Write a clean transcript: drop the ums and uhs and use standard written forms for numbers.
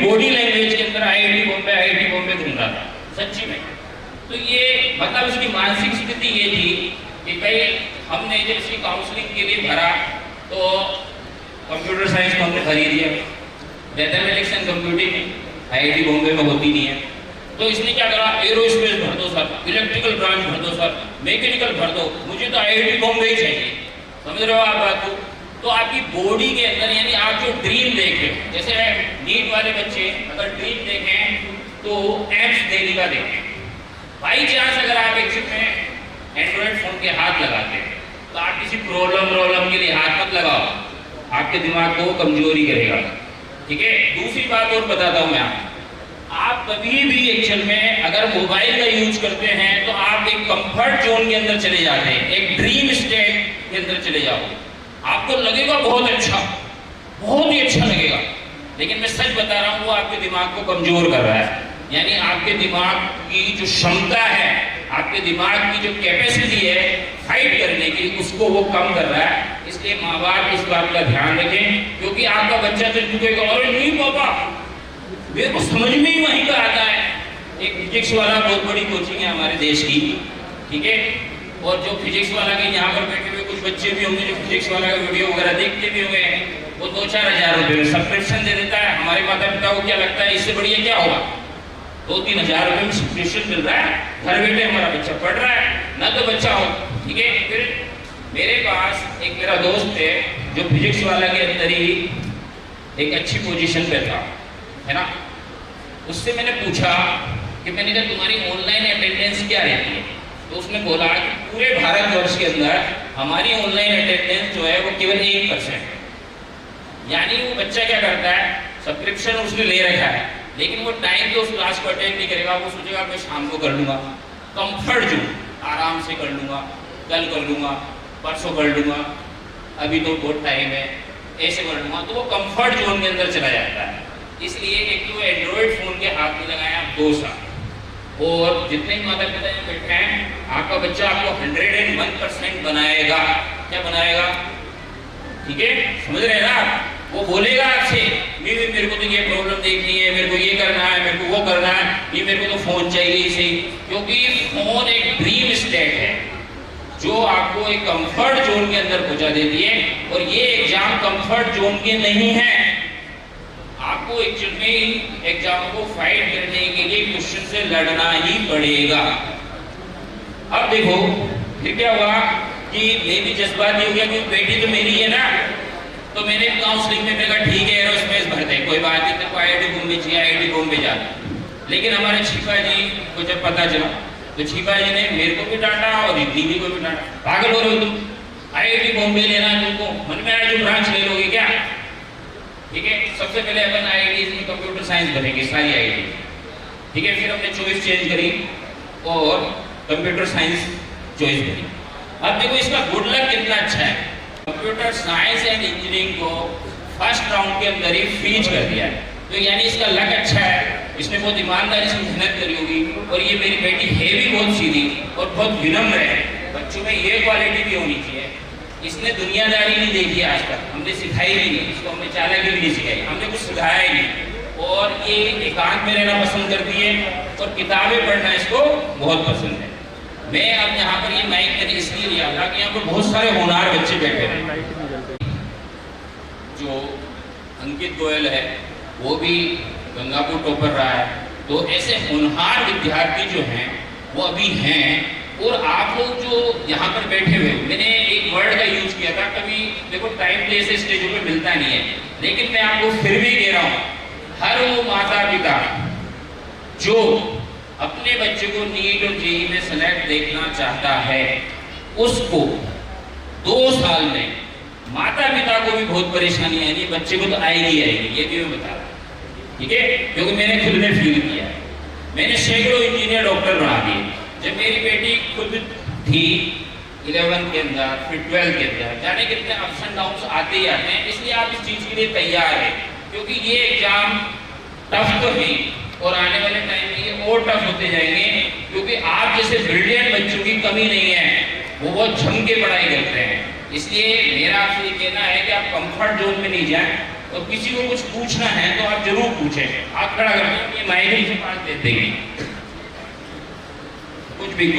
Body language के अंदर IIT Bombay घूम रहा था, सच्ची में। तो ये मतलब उसकी मानसिक स्थिति ये थी कि भाई हमने जब इसकी काउंसलिंग के लिए भरा तो कंप्यूटर साइंस को हमने खरीद लिया, mathematics and computing IIT Bombay में होती नहीं है, तो इसने क्या करा, एरोस्पेस भर दो सर, इलेक्ट्रिकल ब्रांच भर दो सर, मैकेनिकल भर दो, मुझे तो आईआईटी बॉम्बे ही चाहिए। समझ रहे हो आप बात को? तो आपकी बॉडी के अंदर यानी आप जो ड्रीम देखें, जैसे नीट वाले बच्चे अगर ड्रीम देखें तो एम्स दिल्ली का देखें। बाई चांस अगर आप एक में एंड्रॉइड फोन के हाथ लगाते हैं तो आप किसी प्रॉब्लम के लिए हाथ मत लगाओ, आपके दिमाग को कमजोरी करेगा, ठीक है। दूसरी बात और बताता हूं मैं आप कभी भी एक्चुअल में अगर मोबाइल का यूज करते हैं तो आप एक कंफर्ट जोन के अंदर चले जाते हैं, एक ड्रीम स्टेट के अंदर चले जाओगे, आपको लगेगा बहुत अच्छा, बहुत ही अच्छा लगेगा, लेकिन मैं सच बता रहा हूँ वो आपके दिमाग को कमजोर कर रहा है। यानी आपके दिमाग की जो क्षमता है, आपके दिमाग की जो कैपेसिटी है फाइट करने की, उसको वो कम कर रहा है। इसलिए माँ बाप इस बात का ध्यान रखें, क्योंकि आपका बच्चा तो झुकेगा, अरे नहीं पापा मेरे को समझ में ही वहीं का आता है। एक फिजिक्स वाला बहुत बड़ी कोचिंग है हमारे देश की, ठीक है, और जो फिजिक्स वाला के यहाँ पर बैठे हुए कुछ बच्चे भी होंगे जो फिजिक्स वाला का वीडियो वगैरह देखते भी होंगे, वो 2-4 हज़ार रुपये में सब्सक्रिप्शन दे देता है। हमारे माता पिता को क्या लगता है इससे बढ़िया क्या होगा, 2-3 हज़ार रुपये में सब्सक्रिप्शन मिल रहा है, घर बैठे हमारा बच्चा पढ़ रहा है, ना तो बच्चा हो, ठीक है। फिर मेरे पास एक मेरा दोस्त है जो फिजिक्स वाला के अंदर ही एक अच्छी पोजीशन पे था, है ना। उससे मैंने पूछा कि मैंने कहा तुम्हारी ऑनलाइन अटेंडेंस क्या रहती है, तो उसने बोला कि पूरे भारतवर्ष के अंदर हमारी ऑनलाइन अटेंडेंस जो है वो केवल 1% है। यानी वो बच्चा क्या करता है, सब्सक्रिप्शन उसने ले रखा है, लेकिन वो टाइम तो उस क्लास को अटेंड नहीं करेगा, वो सोचेगा मैं शाम को कर लूँगा, कंफर्ट जोन, आराम से कर लूँगा, कल कर लूँगा, परसों कर लूँगा, अभी तो बहुत टाइम है, ऐसे कर लूँगा, तो वो कंफर्ट जोन के अंदर चला जाता है। इसलिए एक तो एंड्रॉइड फोन के हाथ में लगाया 2 साल, और जितने ही माता पिता यहाँ बैठे हैं, आपका बच्चा आपको 101% बनाएगा। क्या बनाएगा, ठीक है, समझ रहे हैं ना आप? वो बोलेगा आपसे मेरे को तो ये प्रॉब्लम देखनी है, मेरे को ये करना है, मेरे को वो करना है, ये मेरे को तो फोन चाहिए इसे, क्योंकि फोन एक ड्रीम स्टेट है जो आपको एक कंफर्ट जोन के अंदर पहुंचा देती है। और ये एग्जाम कंफर्ट जोन के नहीं है, आपको एक्चुअल में एग्जाम को फाइट करने के लिए क्वेश्चन से लड़ना ही पड़ेगा। अब देखो फिर क्या हुआ कि मैं भी जज्बाती हो गया कि बेटी तो मेरी है ना, तो मैंने काउंसलिंग में कहा ठीक है एरोस्पेस भरते हैं, कोई बात नहीं, तेरे को आईआईटी बॉम्बे चाहिए, आईआईटी बॉम्बे जाना। लेकिन हमारे छिपा जी को जब पता चला तो छिपा जी ने मेरे को भी डांटा और दीदी को भी डांटा, पागल हो रहे हो तुम, आईआईटी बॉम्बे लेना तुमको, मन में आया जो ब्रांच ले लोगे क्या, ठीक है। सबसे पहले अपन आईआईटी में कंप्यूटर साइंस भरेंगे सारी आईआईटी, ठीक है। फिर हमने चॉइस चेंज करी और कंप्यूटर साइंस चॉइस करी। अब देखो इसका गुड लक कितना अच्छा है, कंप्यूटर साइंस एंड इंजीनियरिंग को फर्स्ट राउंड के अंदर ही फ्रीज कर दिया है, तो यानी इसका लक अच्छा है, इसने बहुत ईमानदारी से मेहनत करी होगी। और ये मेरी बेटी है भी बहुत सीधी और बहुत विनम्र है, बच्चों में ये क्वालिटी भी होनी चाहिए। इसने दुनियादारी नहीं देखी आज तक, हमने सिखाई भी नहीं इसको, हमने चालाकी भी नहीं सिखाई, हमने कुछ सिखाया ही नहीं। और ये एकांत में रहना पसंद करती है और किताबें पढ़ना इसको बहुत पसंद है। मैं अब यहाँ पर ये माइक मैंने इसलिए लिया था कि यहाँ पर बहुत सारे होनहार बच्चे बैठे हैं। जो अंकित गोयल है वो भी गंगापुर टॉपर रहा है, तो ऐसे होनहार विद्यार्थी जो हैं वो अभी हैं। और आप लोग जो यहाँ पर बैठे हुए, मैंने एक वर्ड का यूज किया था, कभी देखो टाइम प्लेस स्टेजों पे मिलता नहीं है, लेकिन मैं आपको फिर भी कह रहा हूँ, हर वो माता पिता जो अपने बच्चे को नीट और जेईई में सेलेक्ट देखना चाहता है, उसको 2 साल में माता पिता को भी बहुत परेशानी आएगी, बच्चे को तो आएगी आएगी, ये भी मैं बता रहा हूँ, ठीक है, क्योंकि मैंने खुद में फील किया है। मैंने सैकड़ों इंजीनियर डॉक्टर बना दिए। जब मेरी बेटी खुद थी 11 के अंदर, फिर 12 के अंदर, जाने कितने अप्स एंड डाउन्स आते ही आते हैं। इसलिए आप इस चीज के लिए तैयार है, क्योंकि ये एग्जाम टफ तो है और आने वाले टाइम में ये और टफ होते जाएंगे, क्योंकि आप जैसे ब्रिलियंट बच्चों की कमी नहीं है, वो बहुत जम के पढ़ाई करते हैं। इसलिए मेरा आपसे ये कहना है कि आप कंफर्ट जोन में नहीं जाएं, और किसी को कुछ पूछना है तो आप जरूर पूछें। हाथ खड़ा करके ये माइक से पास दे देंगे कुछ भी।